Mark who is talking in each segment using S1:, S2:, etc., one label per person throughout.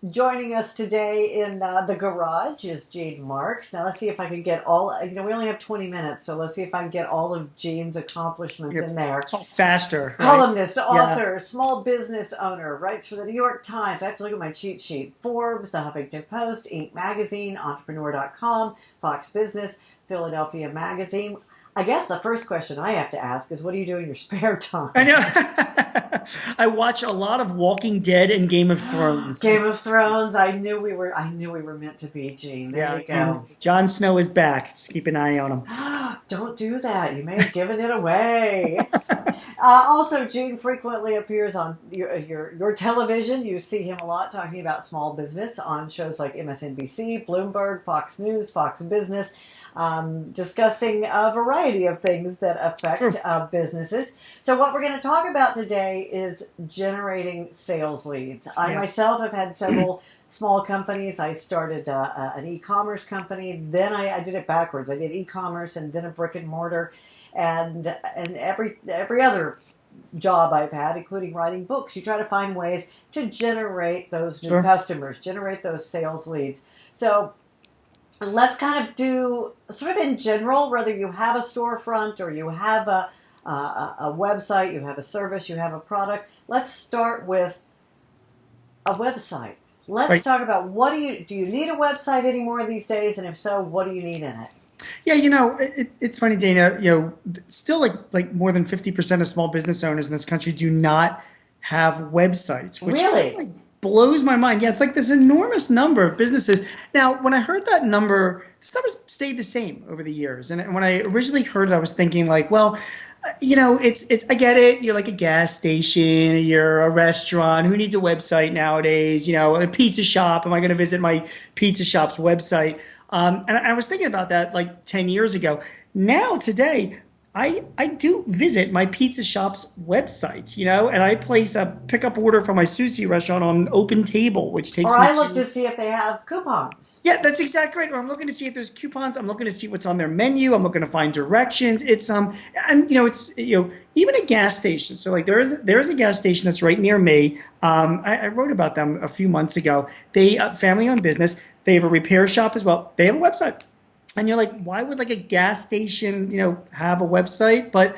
S1: Joining us today in the garage is Gene Marks. Now let's see if I can get all. We only have 20 minutes, so let's see if I can get all of Gene's accomplishments
S2: You
S1: in there.
S2: talk faster, right?
S1: Columnist,
S2: Yeah.
S1: author, small business owner, writes for the New York Times. I have to look at my cheat sheet. Forbes, the Huffington Post, Inc. Magazine, Entrepreneur.com, Fox Business, Philadelphia Magazine. I guess the first question I have to ask is, what do you do in your spare
S2: I
S1: time?
S2: know. I watch a lot of Walking Dead and Game of Thrones.
S1: Game of Thrones. I knew we were meant to be, Gene. There
S2: Yeah,
S1: you go.
S2: Jon Snow is back. Just keep an eye on him.
S1: Don't do that. You may have given it away. Also, Gene frequently appears on your television. You see him a lot talking about small business on shows like MSNBC, Bloomberg, Fox News, Fox Business, discussing a variety of things that affect
S2: True.
S1: businesses. So what we're going to talk about today is generating sales leads. I
S2: Yeah.
S1: myself have had several small companies. I started an e-commerce company. Then I did it backwards. I did e-commerce and then a brick and mortar, and every other job I've had, including writing books. You try to find ways to generate those new
S2: Sure.
S1: customers, generate those sales leads. So let's kind of do sort of in general, whether you have a storefront or you have a website, you have a service, you have a product. Let's start with a website. Let's
S2: Right.
S1: talk about do you need a website anymore these days? And if so, what do you need in it?
S2: Yeah, it's funny, Dana. Still like more than 50% of small business owners in this country do not have websites, which kind of
S1: Really?
S2: like blows my mind. Yeah, it's like this enormous number of businesses. Now, when I heard that number, this number stayed the same over the years. And when I originally heard it, I was thinking like, well, it's I get it. You're like a gas station, you're a restaurant. Who needs a website nowadays? A pizza shop. Am I going to visit my pizza shop's website? And I was thinking about that like 10 years ago. Now, today, I do visit my pizza shop's website, and I place a pickup order for my sushi restaurant on Open Table, which
S1: Or
S2: takes me
S1: I look to
S2: to.
S1: see if they have coupons.
S2: Yeah, that's exactly right. Or I'm looking to see if there's coupons. I'm looking to see what's on their menu. I'm looking to find directions. And it's even a gas station. So like there's a gas station that's right near me. I wrote about them a few months ago. They family owned business. They have a repair shop as well. They have a website. And you're like, why would like a gas station, have a website? But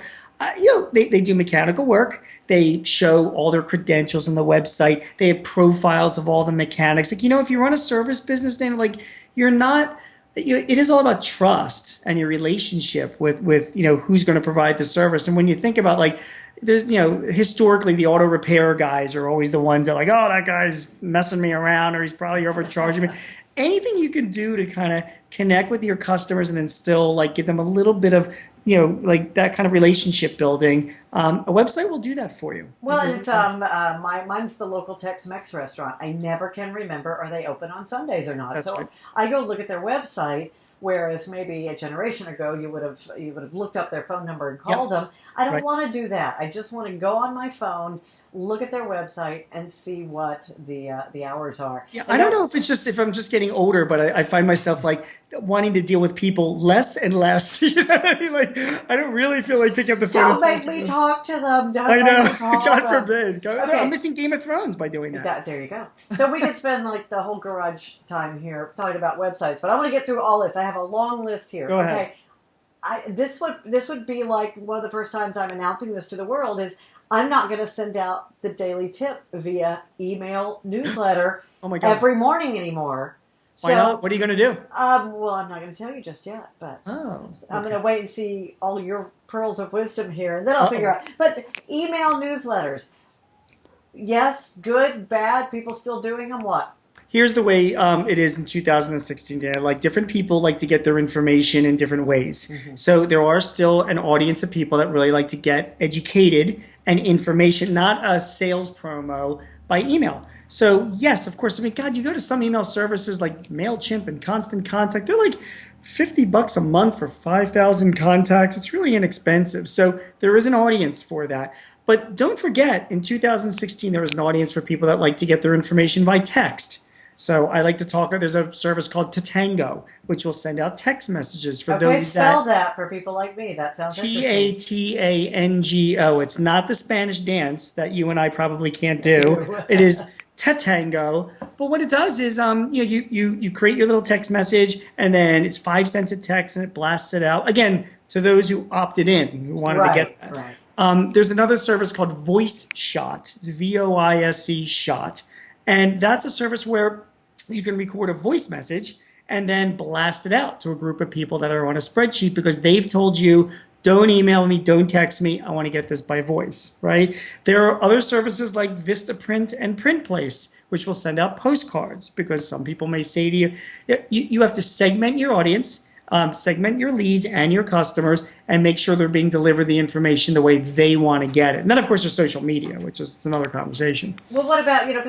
S2: they do mechanical work. They show all their credentials on the website. They have profiles of all the mechanics. Like, if you run a service business, then like you're not. It is all about trust and your relationship with who's going to provide the service. And when you think about like, there's historically the auto repair guys are always the ones that are like, oh, that guy's messing me around or he's probably overcharging me. Anything you can do to kind of connect with your customers and instill like give them a little bit of like that kind of relationship building, a website will do that for you. It
S1: Well,
S2: really
S1: it's
S2: will.
S1: mine's the local Tex-Mex restaurant. I never can remember, are they open on Sundays or not?
S2: That's
S1: So
S2: right.
S1: I go look at their website, whereas maybe a generation ago you would have looked up their phone number and
S2: Yep.
S1: called them. I don't
S2: Right.
S1: want to do that. I just want to go on my phone, look at their website, and see what the hours are.
S2: Yeah, I
S1: And
S2: don't know if it's just if I'm just getting older, but I find myself like wanting to deal with people less and less. You know what I mean? Like I don't really feel like picking up the phone and
S1: don't make
S2: talking to
S1: me
S2: them.
S1: talk to them. Don't
S2: I
S1: make
S2: know.
S1: me call
S2: God
S1: them.
S2: forbid. I'm
S1: Okay,
S2: missing Game of Thrones by doing that.
S1: there you go. So we could spend like the whole garage time here talking about websites, but I want to get through all this. I have a long list here.
S2: Go ahead.
S1: Okay, this would be like one of the first times I'm announcing this to the world is I'm not going to send out the daily tip via email newsletter
S2: Oh my God.
S1: every morning anymore.
S2: Why not?
S1: So,
S2: What are you going to do?
S1: well, I'm not going to tell you just yet, but
S2: Oh,
S1: I'm going
S2: okay.
S1: to wait and see all your pearls of wisdom here, and then I'll figure
S2: Uh-oh.
S1: out. But email newsletters, yes, good, bad. People still doing them. What?
S2: Here's the way it is in 2016. Dan. Like different people like to get their information in different ways.
S1: Hmm.
S2: So there are still an audience of people that really like to get educated and information, not a sales promo by email. So yes, of course. I mean, God, you go to some email services like Mailchimp and Constant Contact. They're like $50 a month for 5,000 contacts. It's really inexpensive. So there is an audience for that. But don't forget, in 2016, there was an audience for people that like to get their information by text. So I like to talk. There's a service called Tatango, which will send out text messages for
S1: Okay,
S2: those
S1: spell
S2: that
S1: that for people like me. That sounds interesting.
S2: Tatango. It's not the Spanish dance that you and I probably can't do.
S1: Ew.
S2: It is Tatango. But what it does is, you create your little text message, and then it's 5 cents a text, and it blasts it out again to those who opted in, who wanted to get
S1: Right,
S2: that.
S1: right.
S2: There's another service called Voice Shot. It's VOICE Shot, and that's a service where you can record a voice message and then blast it out to a group of people that are on a spreadsheet because they've told you, don't email me, don't text me, I want to get this by voice, right? There are other services like Vistaprint and Printplace, which will send out postcards because some people may say to you, you have to segment your audience, segment your leads and your customers, and make sure they're being delivered the information the way they want to get it. And then, of course, there's social media, which is it's another conversation.
S1: Well, what about, because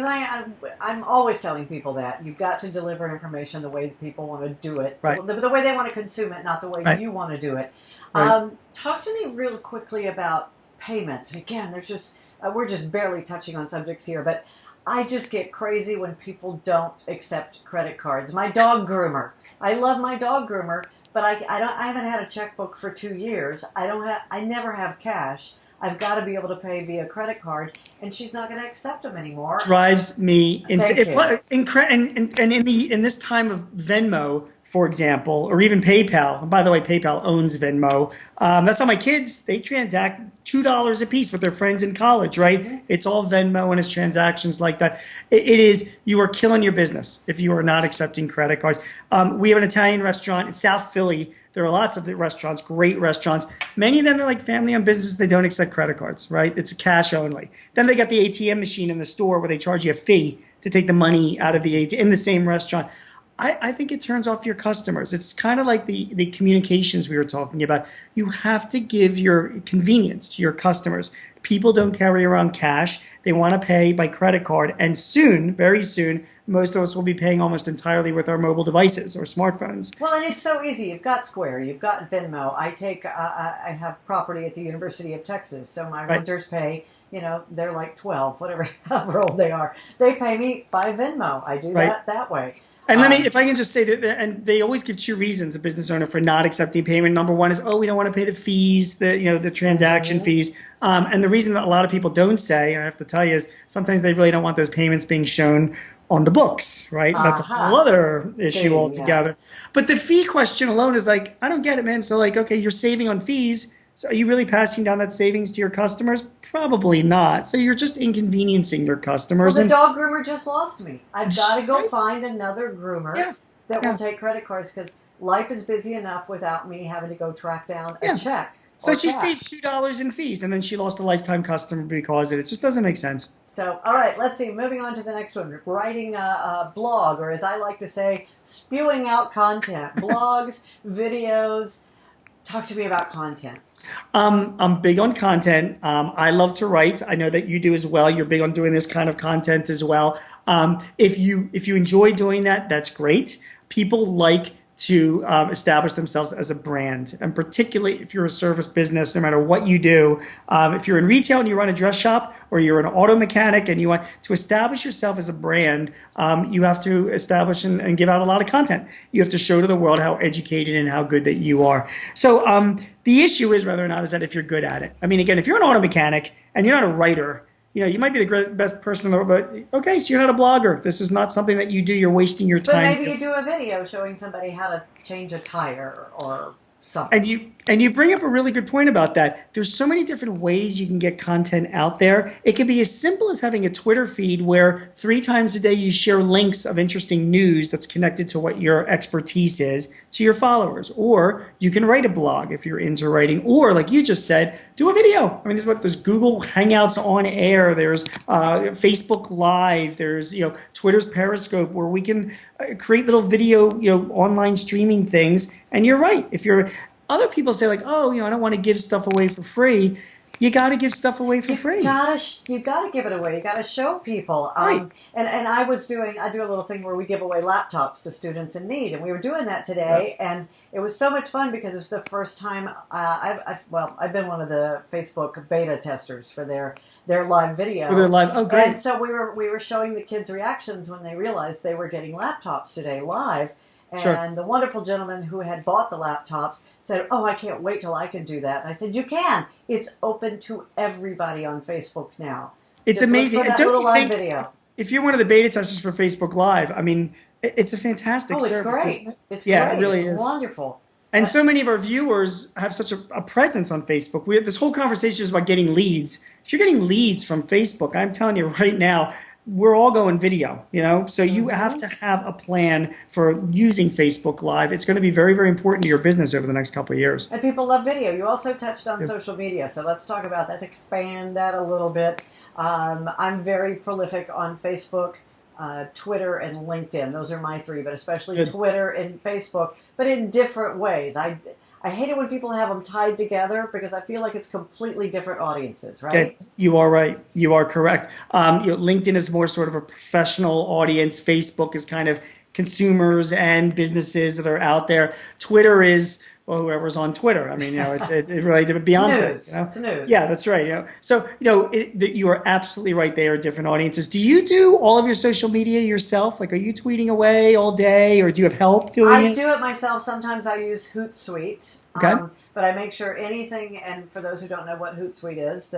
S1: I'm always telling people that you've got to deliver information the way people want to do it,
S2: Right.
S1: the way they want to consume it, not the way
S2: Right.
S1: you want to do it.
S2: Right.
S1: Talk to me real quickly about payments. And again, there's just we're just barely touching on subjects here, but I just get crazy when people don't accept credit cards. My dog groomer. I love my dog groomer, but I haven't had a checkbook for 2 years. I never have cash. I've got to be able to pay via credit card, and she's not going to accept them anymore.
S2: Drives me insane.
S1: Thank
S2: And in this time of Venmo, for example, or even PayPal. And by the way, PayPal owns Venmo. That's how my kids, they transact $2 a piece with their friends in college, right?
S1: Mm-hmm.
S2: It's all Venmo and it's transactions like that. It is, you are killing your business if you are not accepting credit cards. We have an Italian restaurant in South Philly. There are lots of the restaurants, great restaurants. Many of them are like family-owned businesses. They don't accept credit cards, right? It's cash only. Then they got the ATM machine in the store where they charge you a fee to take the money out of the ATM in the same restaurant. I think it turns off your customers. It's kind of like the communications we were talking about. You have to give your convenience to your customers. People don't carry around cash. They want to pay by credit card. And soon, very soon, most of us will be paying almost entirely with our mobile devices or smartphones.
S1: Well, and it's so easy. You've got Square, you've got Venmo. I have property at the University of Texas, so my
S2: Right.
S1: renters pay. They're like 12, whatever, however old they are. They pay me by Venmo. I do
S2: Right.
S1: that way.
S2: And if I can just say that, and they always give two reasons a business owner for not accepting payment. Number one is, we don't want to pay the fees, the transaction fees. And the reason that a lot of people don't say, I have to tell you, is sometimes they really don't want those payments being shown on the books, right? That's a whole other issue
S1: Yeah.
S2: altogether. But the fee question alone is like, I don't get it, man. So like, okay, you're saving on fees. So are you really passing down that savings to your customers? Probably not. So you're just inconveniencing your customers.
S1: Well, the dog groomer just lost me. I've got to go
S2: Right.
S1: find another groomer that will take credit cards because life is busy enough without me having to go track down a check.
S2: So
S1: or
S2: she
S1: cash.
S2: saved $2 in fees, and then she lost a lifetime customer because of it. It just doesn't make sense.
S1: So, all right, let's see. Moving on to the next one. Writing a blog, or as I like to say, spewing out content. Blogs, videos. Talk to me about content.
S2: I'm big on content. I love to write. I know that you do as well. You're big on doing this kind of content as well. If you enjoy doing that, that's great. People like to establish themselves as a brand, and particularly if you're a service business, no matter what you do. If you're in retail and you run a dress shop, or you're an auto mechanic and you want to establish yourself as a brand, you have to establish and give out a lot of content. You have to show to the world how educated and how good that you are. So the issue is whether or not is that if you're good at it. I mean, again, if you're an auto mechanic and you're not a writer, you might be the best person in the world, but okay, so you're not a blogger. This is not something that you do. You're wasting your
S1: But
S2: time.
S1: maybe you do a video showing somebody how to change a tire or something.
S2: And you bring up a really good point about that. There's so many different ways you can get content out there. It can be as simple as having a Twitter feed where 3 times a day you share links of interesting news that's connected to what your expertise is to your followers. Or you can write a blog if you're into writing. Or like you just said, do a video. I mean, there's Google Hangouts on air. There's Facebook Live. There's Twitter's Periscope, where we can create little video online streaming things. And you're right. If you're other people say like, I don't want to give stuff away for free. You got to give stuff away for free.
S1: You got to give it away. You got to show people.
S2: Right.
S1: And I do a little thing where we give away laptops to students in need, and we were doing that today, and it was so much fun because it was the first time I've been one of the Facebook beta testers for their live video.
S2: For their live, oh great.
S1: And so we were showing the kids' reactions when they realized they were getting laptops today live. And the wonderful gentleman who had bought the laptops said, I can't wait till I can do that. And I said, you can. It's open to everybody on Facebook now.
S2: It's
S1: Just
S2: amazing.
S1: look for that
S2: Don't
S1: little
S2: you
S1: live
S2: think,
S1: video.
S2: if you're one of the beta testers for Facebook Live, I mean, it's a fantastic
S1: Oh, it's
S2: service, isn't
S1: great.
S2: it?
S1: It's
S2: Yeah, it
S1: great.
S2: really
S1: It's
S2: is.
S1: wonderful.
S2: And so many of our viewers have such a presence on Facebook. This whole conversation is about getting leads. If you're getting leads from Facebook, I'm telling you right now, we're all going video, you know? So you have
S1: Hmm.
S2: to have a plan for using Facebook Live. It's going to be very, very important to your business over the next couple of years.
S1: And people love video. You also touched on
S2: Yep.
S1: social media, so let's talk about that. Expand that a little bit. I'm very prolific on Facebook, Twitter, and LinkedIn. Those are my three, but especially
S2: Good.
S1: Twitter and Facebook, but in different ways. I hate it when people have them tied together because I feel like it's completely different audiences,
S2: Okay,
S1: right?
S2: you are right. You are correct. LinkedIn is more sort of a professional audience. Facebook is kind of consumers and businesses that are out there. Twitter is, well, whoever's on Twitter. I mean, it really
S1: It's
S2: Beyonce.
S1: news. It's news.
S2: Yeah, that's right. So you are absolutely right. They are different audiences. Do you do all of your social media yourself? Like, are you tweeting away all day, or do you have help doing
S1: I
S2: it?
S1: do it myself. Sometimes I use Hootsuite,
S2: Okay.
S1: but I make sure anything. And for those who don't know what Hootsuite is,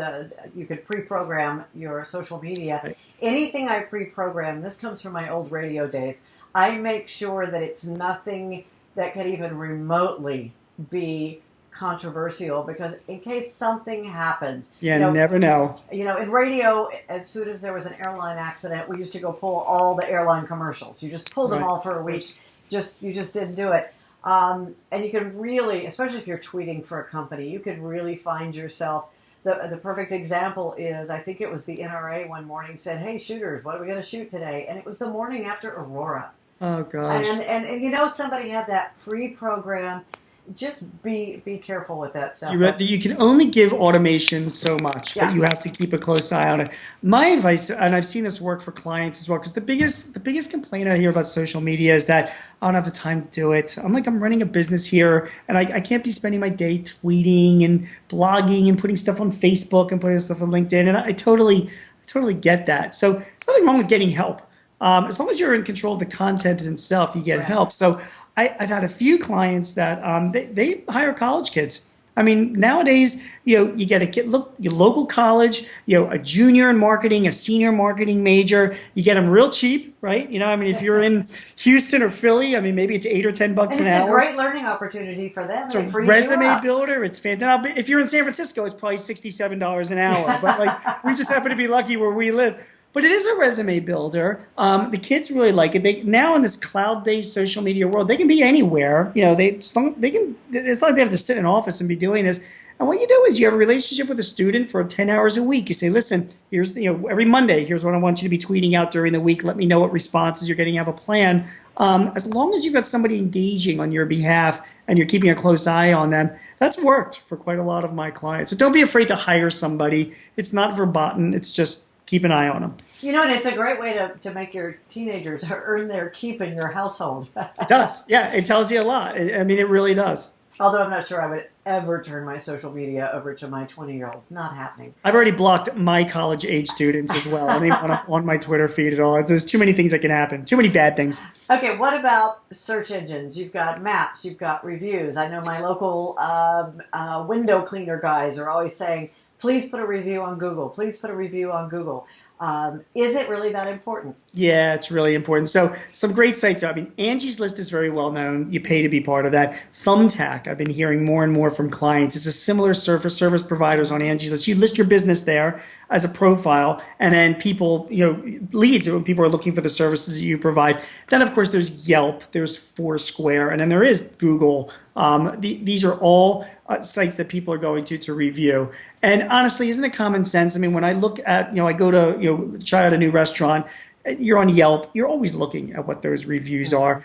S1: you could pre-program your social media.
S2: Right.
S1: Anything I pre-program, this comes from my old radio days. I make sure that it's nothing that could even remotely be controversial because in case something happens,
S2: Yeah, never know.
S1: in radio, as soon as there was an airline accident, we used to go pull all the airline commercials. You just pulled them
S2: Right.
S1: all for a
S2: Of
S1: week.
S2: course.
S1: You just didn't do it. And you can really, especially if you're tweeting for a company, you can really find yourself. The perfect example is, I think it was the NRA one morning said, "Hey shooters, what are we going to shoot today?" And it was the morning after Aurora.
S2: Oh gosh.
S1: And somebody had that pre-program. Just be careful with that stuff.
S2: You can only give automation so much that
S1: Yeah.
S2: you have to keep a close eye on it. My advice, and I've seen this work for clients as well, because the biggest complaint I hear about social media is that I don't have the time to do it. I'm running a business here, and I can't be spending my day tweeting and blogging and putting stuff on Facebook and putting stuff on LinkedIn. And I totally get that. So there's nothing wrong with getting help. As long as you're in control of the content itself, you get
S1: Right.
S2: help. So I've had a few clients that they hire college kids. I mean, nowadays, you get a kid, look, your local college, a junior in marketing, a senior marketing major, you get them real cheap, right? I mean, if you're in Houston or Philly, I mean, maybe it's $8 or $10
S1: And
S2: an
S1: it's a
S2: hour.
S1: great learning opportunity for them,
S2: It's
S1: and
S2: a
S1: it frees you
S2: resume
S1: up.
S2: builder. It's fantastic. If you're in San Francisco, it's probably $67 an hour. But we just happen to be lucky where we live. But it is a resume builder. The kids really like it. They now in this cloud-based social media world, they can be anywhere. They just don't. They can. It's not like they have to sit in an office and be doing this. And what you do is you have a relationship with a student for 10 hours a week. You say, listen, here's every Monday, here's what I want you to be tweeting out during the week. Let me know what responses you're getting. Have a plan. As long as you've got somebody engaging on your behalf and you're keeping a close eye on them, that's worked for quite a lot of my clients. So don't be afraid to hire somebody. It's not verboten. It's just keep an eye on them.
S1: And it's a great way to make your teenagers earn their keep in your household.
S2: It does. Yeah, it tells you a lot. I mean, it really does.
S1: Although I'm not sure I would ever turn my social media over to my 20-year-old. Not happening.
S2: I've already blocked my college age students as well. I don't even want them on my Twitter feed at all. There's too many things that can happen. Too many bad things.
S1: Okay, what about search engines? You've got maps, you've got reviews. I know my local window cleaner guys are always saying, please put a review on Google. Please put a review on Google. Is it really that important?
S2: Yeah, it's really important. So some great sites. I mean, Angie's List is very well known. You pay to be part of that. Thumbtack, I've been hearing more and more from clients. It's a similar service providers on Angie's List. You list your business there as a profile, and then people, leads when people are looking for the services that you provide. Then, of course, there's Yelp, there's Foursquare, and then there is Google. These are all sites that people are going to review. And honestly, isn't it common sense? I mean, when I look at, I go to, try out a new restaurant, you're on Yelp, you're always looking at what those reviews are.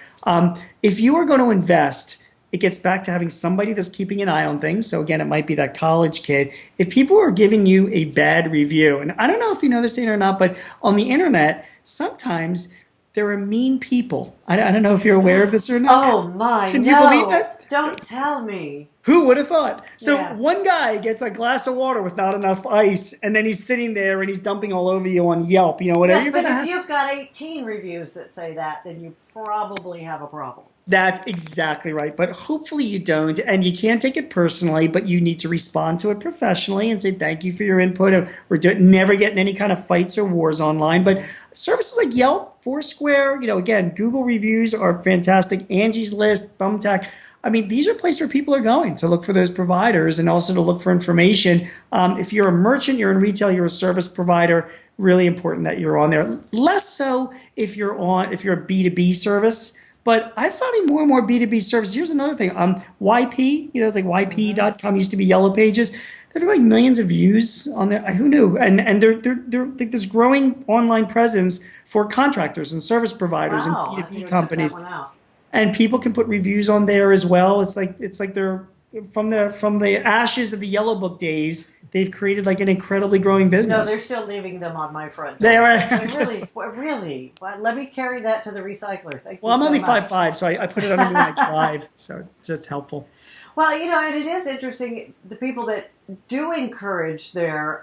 S2: If you are going to invest, it gets back to having somebody that's keeping an eye on things. So again, it might be that college kid. If people are giving you a bad review, and I don't know if you know this, Dana, or not, but on the internet, sometimes there are mean people. I don't know if you're aware of this or not.
S1: Oh my,
S2: Can
S1: no.
S2: you believe that?
S1: Don't tell me.
S2: Who would have thought? So
S1: Yeah.
S2: one guy gets a glass of water with not enough ice, and then he's sitting there and he's dumping all over you on Yelp. Whatever
S1: Yes,
S2: you're
S1: but
S2: gonna
S1: if
S2: have.
S1: you've got 18 reviews that say that, then you probably have a problem.
S2: That's exactly right. But hopefully you don't. And you can't take it personally, but you need to respond to it professionally and say, thank you for your input. Never getting any kind of fights or wars online. But services like Yelp, Foursquare, again, Google reviews are fantastic. Angie's List, Thumbtack. I mean, these are places where people are going to look for those providers and also to look for information. If you're a merchant, you're in retail, you're a service provider, really important that you're on there. Less so if you're a B2B service. But I'm finding more and more B2B services. Here's another thing. YP, it's like YP.com used to be Yellow Pages. They've got like millions of views on there. Who knew? And they're like this growing online presence for contractors and service providers and
S1: Wow, I
S2: B2B
S1: think I checked
S2: companies.
S1: that one out.
S2: And people can put reviews on there as well. It's like they're from the ashes of the Yellow Book days. They've created like an incredibly growing
S1: No, they're
S2: business.
S1: still leaving them on my front
S2: They
S1: door.
S2: are.
S1: They really. Well, let me carry that to the recycler. Thank
S2: Well,
S1: you
S2: I'm
S1: so
S2: only
S1: much.
S2: 5'5", so I put it underneath my drive, so it's just helpful.
S1: Well, and it is interesting the people that do encourage their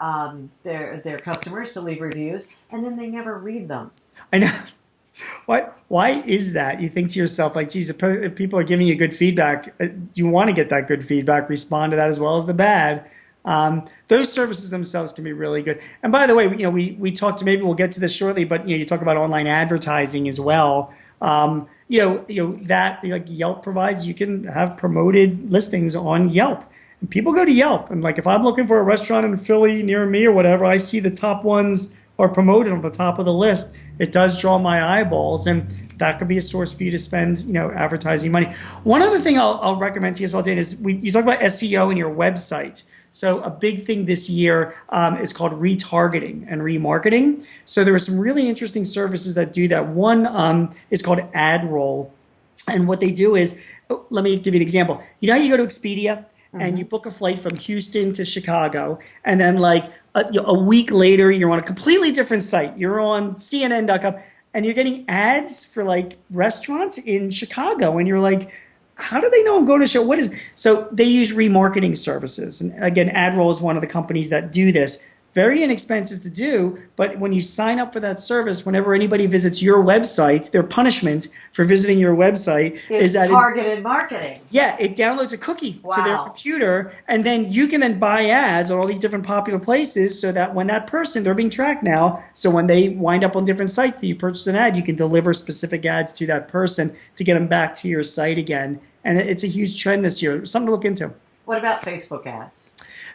S1: customers to leave reviews, and then they never read them.
S2: I know. Why is that? You think to yourself, like, geez, if people are giving you good feedback, you want to get that good feedback, respond to that as well as the bad. Those services themselves can be really good. And by the way, we talked to, maybe we'll get to this shortly, but you talk about online advertising as well. That like Yelp provides, you can have promoted listings on Yelp. And people go to Yelp, and like if I'm looking for a restaurant in Philly near me or whatever, I see the top ones are promoted on the top of the list. It does draw my eyeballs, and that could be a source for you to spend, advertising money. One other thing I'll recommend to you as well, Dayna, is you talk about SEO in your website. So a big thing this year is called retargeting and remarketing. So there are some really interesting services that do that. One is called AdRoll. And what they do is, let me give you an example. You know how you go to Expedia and you book a flight from Houston to Chicago, and then like a week later, you're on a completely different site. You're on CNN.com, and you're getting ads for like restaurants in Chicago, and you're like, how do they know I'm going to show? What is so they use remarketing services, and again, AdRoll is one of the companies that do this. Very inexpensive to do, but when you sign up for that service, whenever anybody visits your website, their punishment for visiting your website is that
S1: targeted marketing.
S2: it downloads a cookie to their
S1: Wow.
S2: computer, and then you can then buy ads on all these different popular places so that when that person, they're being tracked now, so when they wind up on different sites that you purchase an ad, you can deliver specific ads to that person to get them back to your site again. And it's a huge trend this year, something to look into.
S1: What about Facebook ads?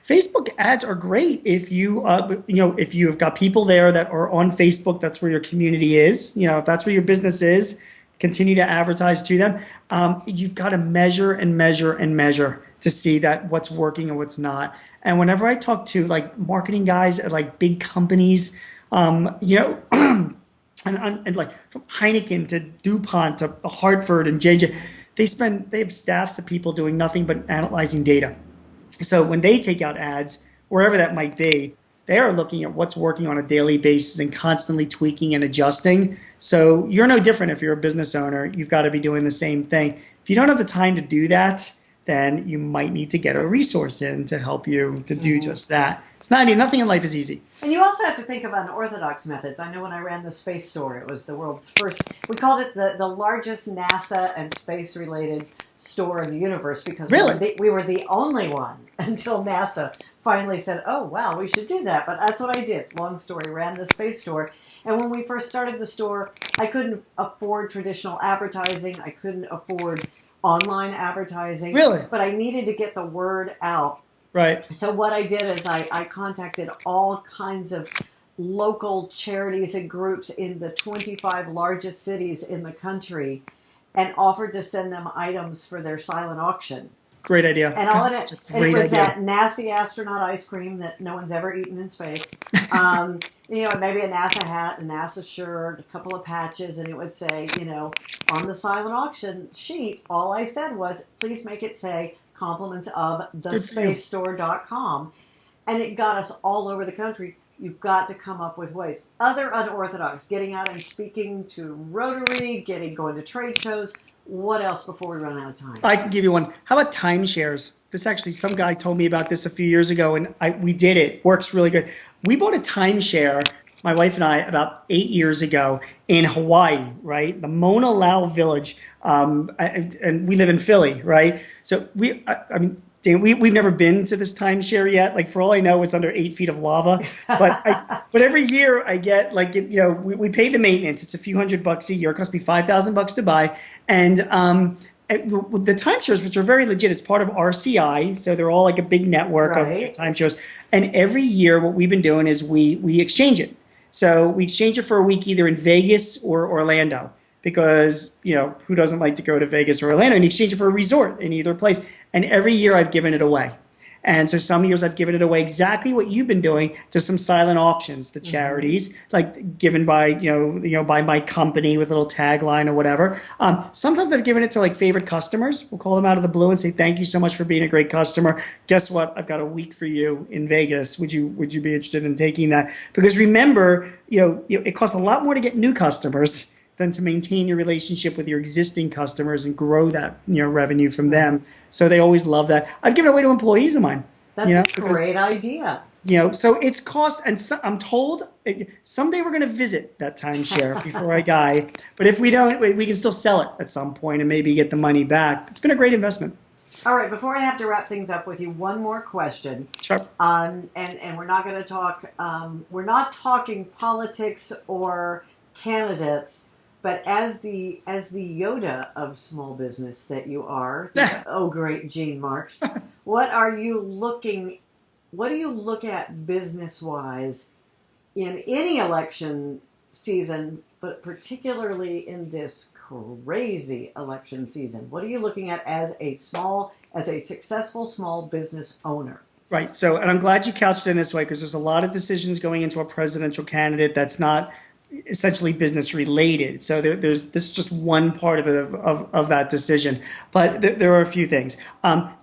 S2: Facebook ads are great if if you've got people there that are on Facebook. That's where your community is. If that's where your business is, continue to advertise to them. You've got to measure and measure and measure to see that what's working and what's not. And whenever I talk to like marketing guys at like big companies, and like from Heineken to DuPont to Hartford and JJ, they have staffs of people doing nothing but analyzing data. So when they take out ads, wherever that might be, they are looking at what's working on a daily basis and constantly tweaking and adjusting. So you're no different if you're a business owner. You've got to be doing the same thing. If you don't have the time to do that, then you might need to get a resource in to help you to do just that. Nothing in life is easy.
S1: And you also have to think of unorthodox methods. I know when I ran the space store, it was the world's first, we called it the largest NASA and space-related store in the universe because
S2: Really?
S1: we were the only one until NASA finally said, oh, wow, we should do that. But that's what I did. Long story, ran the space store. And when we first started the store, I couldn't afford traditional advertising. I couldn't afford online advertising.
S2: Really?
S1: But I needed to get the word out.
S2: Right.
S1: So what I did is I contacted all kinds of local charities and groups in the 25 largest cities in the country and offered to send them items for their silent auction.
S2: Great idea.
S1: And all
S2: That's
S1: it,
S2: a great
S1: it was
S2: idea.
S1: that nasty astronaut ice cream that no one's ever eaten in space. Maybe a NASA hat, a NASA shirt, a couple of patches, and it would say, on the silent auction sheet, all I said was, please make it say, compliments of thespacestore.com. And it got us all over the country. You've got to come up with ways. Other unorthodox, getting out and speaking to Rotary, going to trade shows. What else before we run out of time?
S2: I can give you one. How about timeshares? Some guy told me about this a few years ago, and we did it. Works really good. We bought a timeshare my wife and I, about 8 years ago in Hawaii, right? The Mauna Lau village. And we live in Philly, right? So I mean, Dan, we've never been to this timeshare yet. Like, for all I know, it's under 8 feet of lava. But every year I get like, we pay the maintenance. It's a few $100 a year. It costs me $5,000 to buy. And, the timeshares, which are very legit, it's part of RCI, so they're all like a big network of
S1: Right.
S2: timeshares. And every year, what we've been doing is we exchange it. So we exchange it for a week either in Vegas or Orlando, because who doesn't like to go to Vegas or Orlando, and you exchange it for a resort in either place. And every year I've given it away. And so some years I've given it away, exactly what you've been doing, to some silent auctions, to charities, like given by by my company with a little tagline or whatever. Sometimes I've given it to like favorite customers. We'll call them out of the blue and say thank you so much for being a great customer. Guess what? I've got a week for you in Vegas. Would you be interested in taking that? Because remember, it costs a lot more to get new customers than to maintain your relationship with your existing customers and grow that revenue from them. So they always love that. I've given it away to employees of mine.
S1: That's a great idea.
S2: So it's cost, and so, I'm told someday we're going to visit that timeshare before I die. But if we don't, we can still sell it at some point and maybe get the money back. It's been a great investment.
S1: All right, before I have to wrap things up with you, one more question.
S2: Sure.
S1: And we're not going to talk. We're not talking politics or candidates, but as the Yoda of small business that you are, oh great Gene Marks, what do you look at business wise in any election season, but particularly in this crazy election season? What are you looking at as a successful small business owner?
S2: Right. So, and I'm glad you couched it in this way, because there's a lot of decisions going into a presidential candidate that's not essentially business related. So this is just one part of that decision. But there are a few things.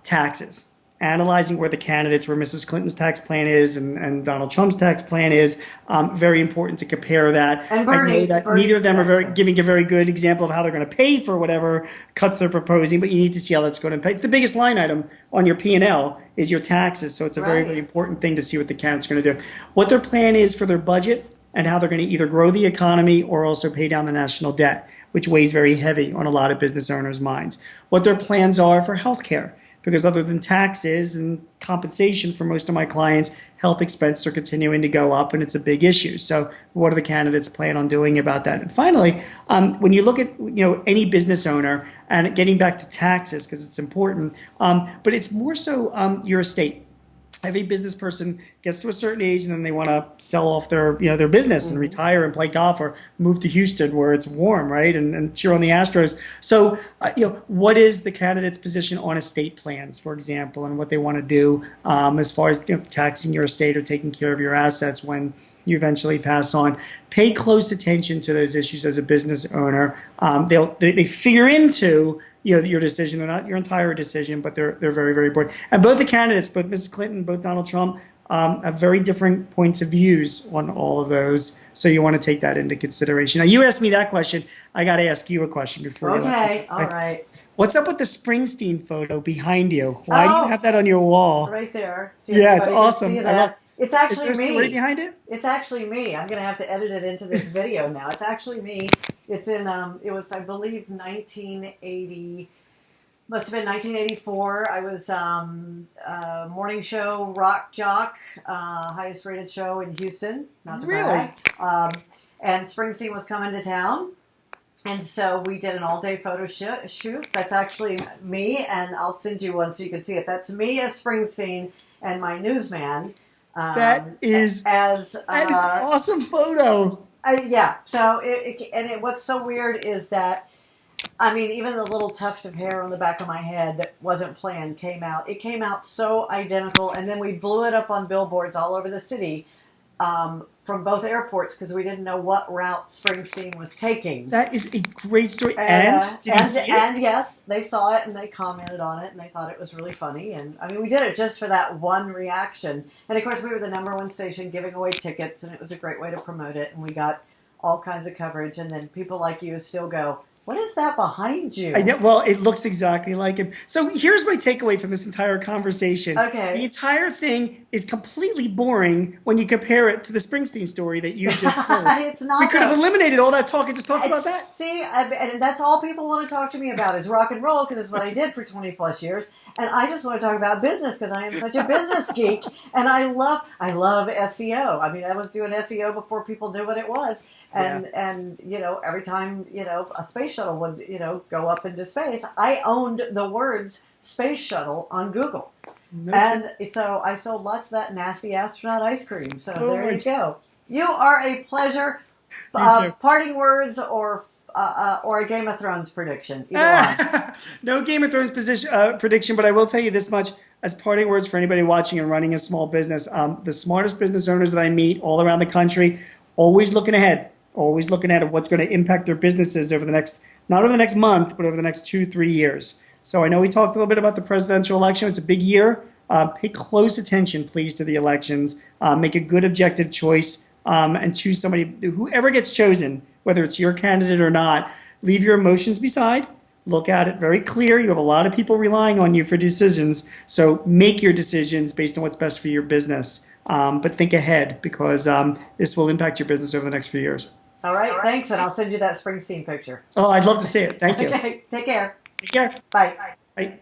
S2: Taxes. Analyzing where Mrs. Clinton's tax plan is and Donald Trump's tax plan is, very important to compare that.
S1: And
S2: I know that
S1: Bernie's
S2: neither of them are giving a very good example of how they're going to pay for whatever cuts they're proposing, but you need to see how that's going to pay. It's the biggest line item on your P&L is your taxes, so it's a very, very important thing to see what the candidate's going to do. What their plan is for their budget, and how they're going to either grow the economy or also pay down the national debt, which weighs very heavy on a lot of business owners' minds. What their plans are for healthcare, because other than taxes and compensation for most of my clients, health expenses are continuing to go up, and it's a big issue. So what do the candidates plan on doing about that? And finally, when you look at any business owner, and getting back to taxes because it's important, but it's more so your estate. Every business person gets to a certain age and then they want to sell off their business and retire and play golf or move to Houston where it's warm, right? And cheer on the Astros. So, what is the candidate's position on estate plans, for example, and what they want to do as far as taxing your estate or taking care of your assets when you eventually pass on? Pay close attention to those issues as a business owner. They figure into your decision. They're not your entire decision, but they're very, very important. And both the candidates, both Mrs. Clinton, both Donald Trump, have very different points of views on all of those. So you want to take that into consideration. Now, you asked me that question. I got to ask you a question before you let me go.
S1: All right.
S2: What's up with the Springsteen photo behind you? Why do you have that on your wall?
S1: Right there.
S2: Yeah, it's awesome.
S1: It's actually
S2: is there a
S1: me.
S2: story behind it?
S1: It's actually me. I'm going to have to edit it into this video now. It's actually me. It's in, it was, I believe, 1980, must have been 1984. I was morning show rock jock, highest rated show in Houston. Not to brag. And Springsteen was coming to town. And so we did an all-day photo shoot. That's actually me, and I'll send you one so you can see it. That's me as Springsteen and my newsman.
S2: That is an awesome photo.
S1: Yeah. So what's so weird is that, I mean, even the little tuft of hair on the back of my head that wasn't planned came out. It came out so identical, and then we blew it up on billboards all over the city from both airports because we didn't know what route Springsteen was taking.
S2: That is a great story. And did you see it?
S1: And yes, they saw it and they commented on it and they thought it was really funny. And I mean, we did it just for that one reaction. And of course, we were the #1 station giving away tickets, and it was a great way to promote it. And we got all kinds of coverage. And then people like you still go, What is that behind
S2: I
S1: you?
S2: know, well, it looks exactly like him. So here's my takeaway from this entire conversation. The
S1: Okay.
S2: entire thing is completely boring when you compare it to the Springsteen story that you just told.
S1: It's
S2: We
S1: not
S2: could have
S1: though.
S2: eliminated all that talk and just talked
S1: It's,
S2: about that.
S1: see, and that's all people want to talk to me about is rock and roll because it's what I did for 20 plus years. And I just want to talk about business because I am such a business geek, and I love SEO. I mean, I was doing SEO before people knew what it was,
S2: Yeah.
S1: and every time a space shuttle would go up into space, I owned the words space shuttle on Google,
S2: No kidding.
S1: and so I sold lots of that nasty astronaut ice cream. So
S2: Oh
S1: there
S2: my
S1: you go.
S2: God.
S1: You are a pleasure.
S2: Me too.
S1: Parting words or a Game of Thrones prediction. Either one.
S2: No Game of Thrones prediction, but I will tell you this much as parting words for anybody watching and running a small business. The smartest business owners that I meet all around the country, always looking ahead of what's going to impact their businesses over the next, not over the next month, but over the next 2, 3 years. So I know we talked a little bit about the presidential election. It's a big year. Pay close attention, please, to the elections. Make a good objective choice and choose somebody, whoever gets chosen, whether it's your candidate or not. Leave your emotions beside. Look at it very clear. You have a lot of people relying on you for decisions. So make your decisions based on what's best for your business. But think ahead because this will impact your business over the next few years.
S1: All right. Thanks, and I'll send you that Springsteen picture.
S2: Oh, I'd love to see it. Thank you.
S1: Okay. Take care.
S2: Take care.
S1: Bye.
S2: Bye.